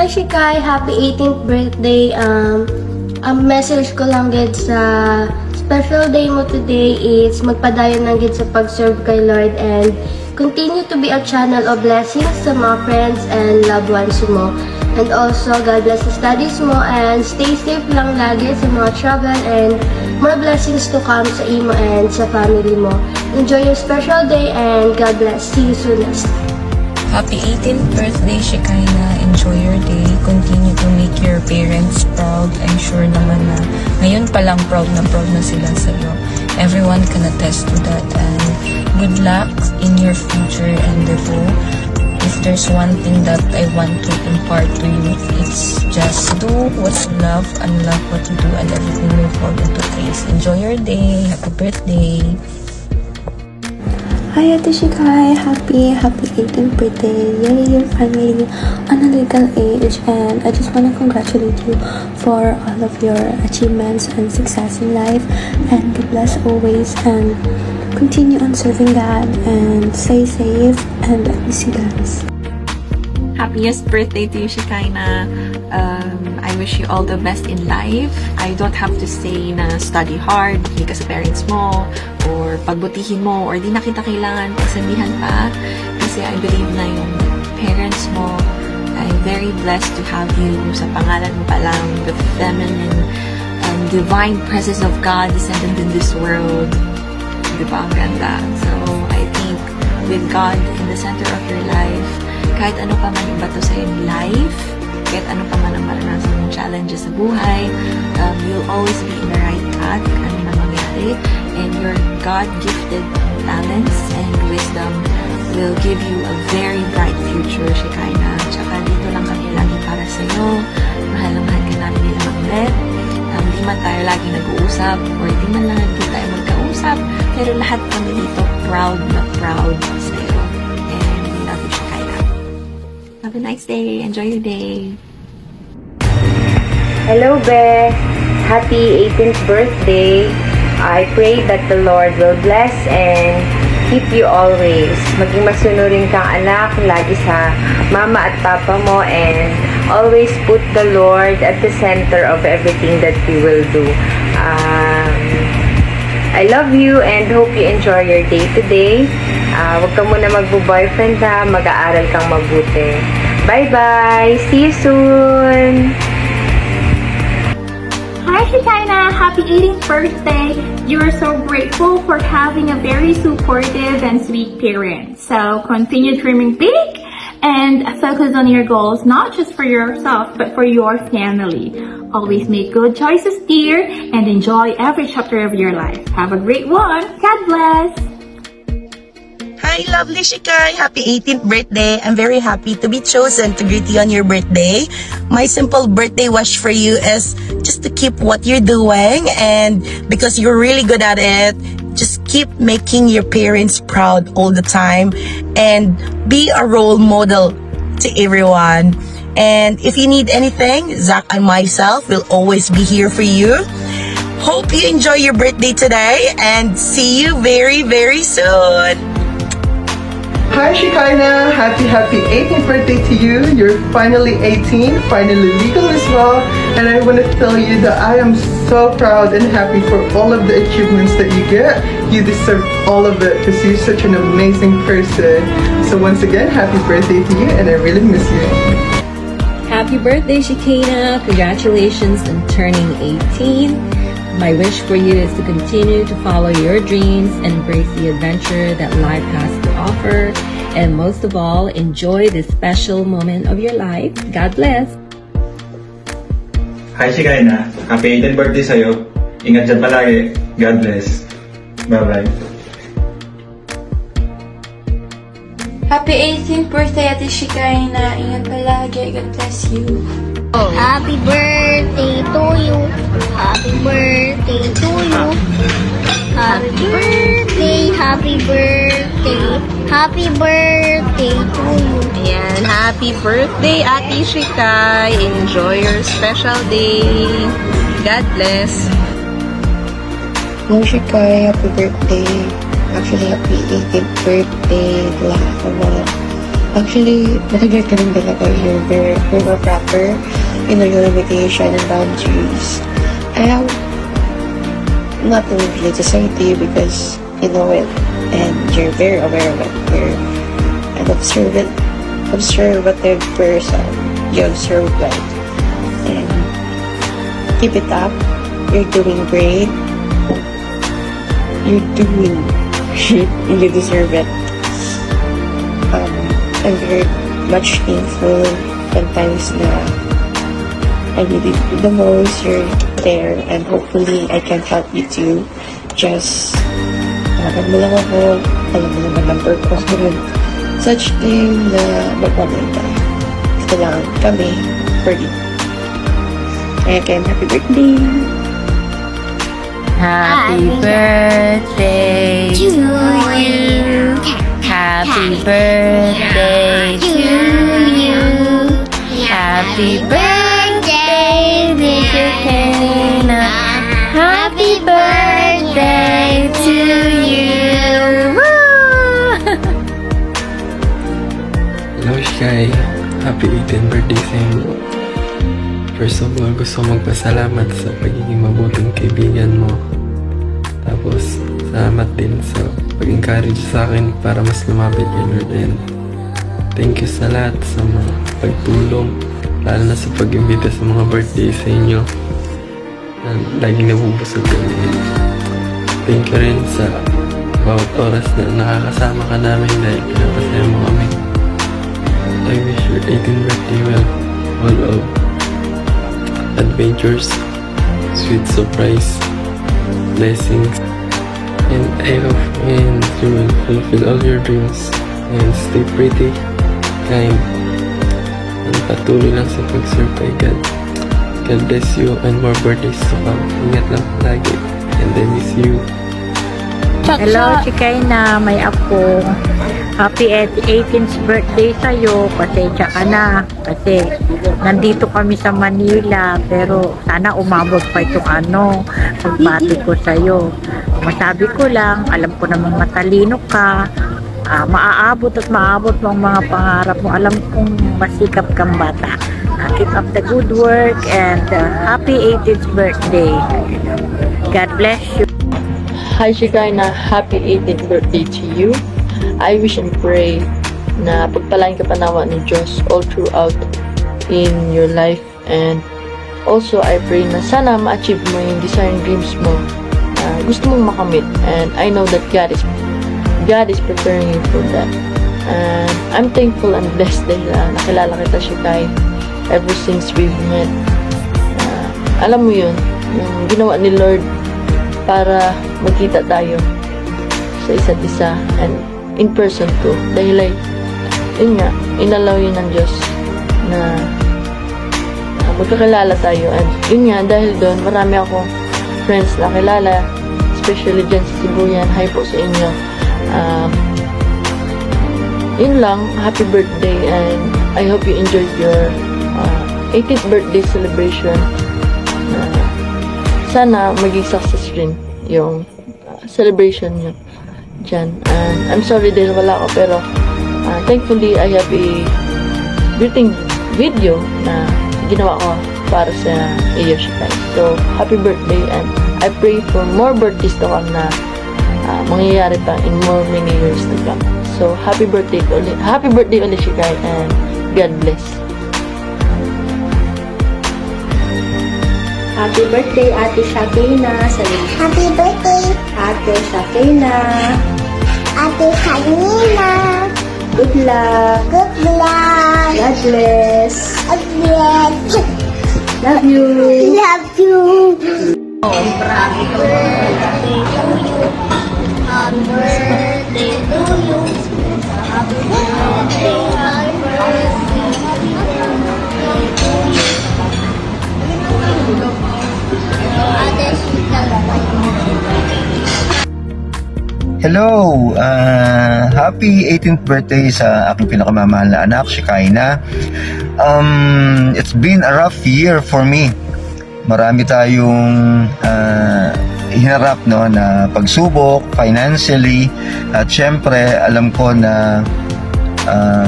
Hi Shikai, happy 18th birthday. Ang message ko lang gid sa special day mo today is magpadayon lang gid sa pag-serve kay Lord and continue to be a channel of blessings sa mga friends and loved ones mo. And also, God bless the studies mo and stay safe lang lagi sa mga travel and more blessings to come sa imo and sa family mo. Enjoy your special day and God bless. See you soon next time. Happy 18th birthday, Shekinah. Enjoy your day. Continue to make your parents proud. I'm sure naman na ngayon pa lang proud na sila sa iyo. Everyone can attest to that. And good luck in your future endeavor. If there's one thing that I want to impart to you, it's just do what's love and love what you do and everything will fall into place. Enjoy your day. Happy birthday. Hi Ate Shikai, happy 18th birthday. Yay, you're finally on a legal age and I just want to congratulate you for all of your achievements and success in life and be blessed always and continue on serving God and stay safe and I miss you guys. Happiest birthday to you, Shekinah. I wish you all the best in life. I don't have to say na study hard, hindi ka sa parents mo, or pagbutihin mo, or di na kita kailangan pagsabihan pa. Kasi I believe na yung parents mo, I'm very blessed to have you sa pangalan mo pa lang, the feminine and divine presence of God descended in this world. Di ba? Ang ganda. So, I think with God in the center of your life, kahit ano pa man yung bato sa in life, kahit ano pa man ang maranasan mong challenges sa buhay, you'll always be in the right path, ano man mangyari, and your God-gifted talents and wisdom will give you a very bright future, Shekinah. Tsaka dito lang kami lagi para sa'yo. Mahal na mahal ka namin nila Maglet. Di man tayo lagi nag-uusap, or di man lang hindi tayo magkausap, pero lahat kami dito proud na proud sa'yo. And we love you, Shekinah. Have a nice day. Enjoy your day. Hello, Be. Happy 18th birthday. I pray that the Lord will bless and keep you always. Maging masunurin kang anak lagi sa mama at papa mo and always put the Lord at the center of everything that you will do. I love you and hope you enjoy your day today. Huwag ka muna magbo-boyfriend ha. Mag-aaral kang mabuti. Bye-bye! See you soon! Hi Shekinah, happy 18th birthday. You are so grateful for having a very supportive and sweet parent. So continue dreaming big and focus on your goals, not just for yourself, but for your family. Always make good choices, dear, and enjoy every chapter of your life. Have a great one. God bless. Hi, lovely Shikai. Happy 18th birthday. I'm very happy to be chosen to greet you on your birthday. My simple birthday wish for you is just to keep what you're doing, and because you're really good at it, just keep making your parents proud all the time and be a role model to everyone. And if you need anything, Zach and myself will always be here for you. Hope you enjoy your birthday today and see you very, very soon. Hi Shekinah, happy 18th birthday to you. You're finally 18, finally legal as well. And I want to tell you that I am so proud and happy for all of the achievements that you get. You deserve all of it because you're such an amazing person. So once again, happy birthday to you and I really miss you. Happy birthday, Shekinah. Congratulations on turning 18. My wish for you is to continue to follow your dreams and embrace the adventure that life has to offer. And most of all, enjoy this special moment of your life. God bless. Hi, Shekinah. Happy 18th birthday sa'yo. Ingat dyan palagi. God bless. Bye-bye. Happy 18th birthday, Ate Shekinah. Ingat palagi. God bless you. Happy birthday to you. Happy birthday to you. Happy birthday, happy birthday. Happy birthday to you. Ayan, happy birthday, Ate Shikai. Enjoy your special day. God bless. Hi Shikai, happy birthday. Actually, happy 18th birthday to lahat of Actually, matagal ka rin talaga. You're very proper in your limitation and boundaries. I have nothing really to say to you because you know it and you're very aware of it. You're an observative person. You observe well. And keep it up. You're doing great. You're doing and you deserve it. I'm very much thankful sometimes na I need it the most. You're there and hopefully I can help you too. Just alam mo lang ako, alam mo naman ang purpose mo rin. Such thing na magpapalay tayo. Kailangan kami for you. Kaya again, happy birthday! Happy birthday to you. Happy birthday to you. Happy birthday, dear Kaina. Happy birthday to you. Hello, Sky. Happy 18th birthday sa inyo. First of all, gusto kong magpasalamat sa pagiging mabuting kaibigan mo. Tapos, salamat din sa pag-encourage sa akin para mas lumapit kay Lord. And thank you sa lahat sa mga pagtulong, lalo na sa pag-imbita sa mga birthday sa inyo. Laging nabubusog kami. Thank you rin sa bawat oras na nakakasama ka namin dahil pinapasaya mo kami. I wish your 18th birthday well, full of adventures, sweet surprise, blessings, and I hope and you will fulfill all your dreams and stay pretty, kind, and patuloy lang sa pag-serve kay God. God bless you and more birthdays to come. Ingat lang lagi and I miss you. Hello, Chikay na may ako. Happy 18th birthday sa'yo. Pasensya ka na. Kasi nandito kami sa Manila. Pero sana umabot pa itong pagbati ko sa'yo. Masabi ko lang, alam ko namang matalino ka. Maaabot at maabot mo ang mga pangarap mo. Alam kong masikap kang bata. Keep up the good work and happy 18th birthday. God bless you. Hi Shekinah, happy 18th birthday to you. I wish and pray na pagpalain ka pa nawa ni Diyos all throughout in your life, and also I pray na sana ma-achieve mo yung desire and dreams mo na gusto mong makamit, and I know that God is preparing you for that. And I'm thankful and blessed dahil nakilala kita Shekinah ever since we've met. Alam mo yun, yung ginawa ni Lord para magkita tayo sa isa't isa and in person ko. Dahil yun nga, inalaw yun ng Diyos na magkakilala tayo. And yun nga, dahil doon, marami akong friends na kilala, especially dyan sa Sibuyan. Hi po sa inyo. Yun lang, happy birthday and I hope you enjoyed your 18th birthday celebration. Sana maging success rin yung celebration nyo dyan. And I'm sorry dahil wala ako, pero thankfully I have a greeting video na ginawa ko para sa iyo, Shekinah. So, happy birthday and I pray for more birthdays to come na mangyayari pa in more many years to come. So, happy birthday ulit, Shekinah, and God bless. Happy birthday, Ate Shekinah. Happy birthday, Ate Shekinah. Ate Kanina. Good luck. Good luck. God bless. Again. Love you. Love you. Happy birthday to you. Happy birthday to you. Happy birthday, happy birthday to you. Ate Hello! Happy 18th birthday sa aking pinakamamahal na anak, Shekinah. It's been a rough year for me. Marami tayong hinarap na pagsubok financially, at syempre alam ko na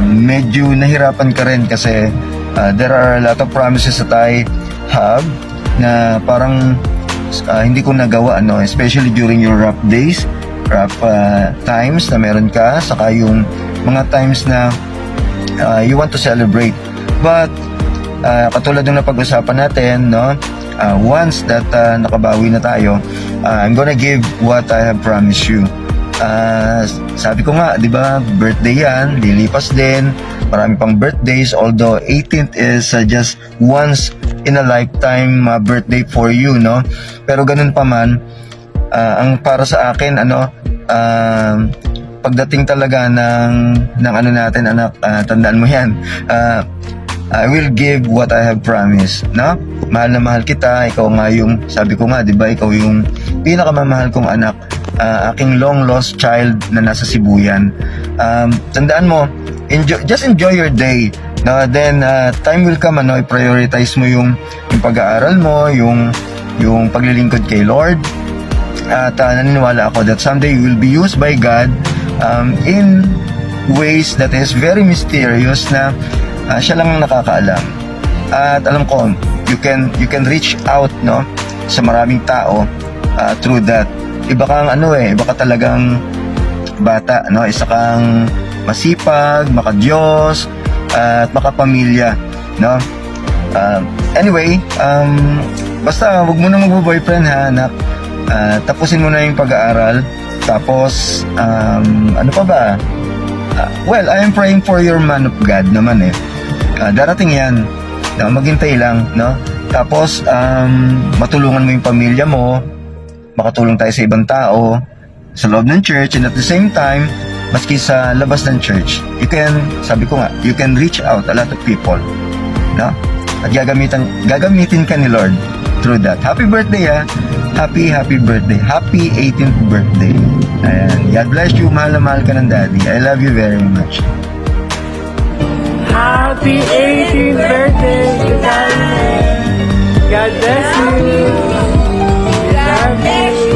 medyo nahirapan ka rin kasi there are a lot of promises that I have na parang hindi ko nagawa, no? Especially during your rough days, rough times na meron ka, saka yung mga times na you want to celebrate. But katulad ng napag-usapan natin, no? Once that nakabawi na tayo, I'm gonna give what I have promised you. Sabi ko nga, di ba, birthday yan, lilipas din, marami pang birthdays, although 18th is just once in a lifetime birthday for you, no? Pero ganun pa man, ang para sa akin, pagdating talaga ng ano natin, anak, tandaan mo yan, I will give what I have promised, no? Mahal na mahal kita, ikaw nga yung, sabi ko nga, di ba, ikaw yung pinakamamahal kong anak, aking long lost child na nasa Sibuyan. Tandaan mo, just enjoy your day. No, then time will come, i-prioritize mo yung pag-aaral mo, yung paglilingkod kay Lord. At naniniwala ako that someday you will be used by God in ways that is very mysterious na siya lang ang nakakaalam. At alam ko, you can reach out, no, sa maraming tao through that. Iba kang iba ka talagang bata, no? Isa kang masipag, makadiyos, at makapamilya, no? Anyway, basta wag mo na magbo-boyfriend, ha, anak. Tapusin mo na yung pag-aaral. Tapos, ano pa ba? Well, I am praying for your man of God naman, darating yan. No? Maghintay lang, no? Tapos, matulungan mo yung pamilya mo, makatulong tayo sa ibang tao, sa loob ng church, and at the same time, maski sa labas ng church, you can, sabi ko nga, you can reach out a lot of people, no? At gagamitin ka ni Lord through that. Happy birthday, ha? Happy birthday. Happy 18th birthday. Ayan. God bless you. Mahal na mahal ka ng daddy. I love you very much. Happy 18th birthday, Shikaina. God bless you. We love you.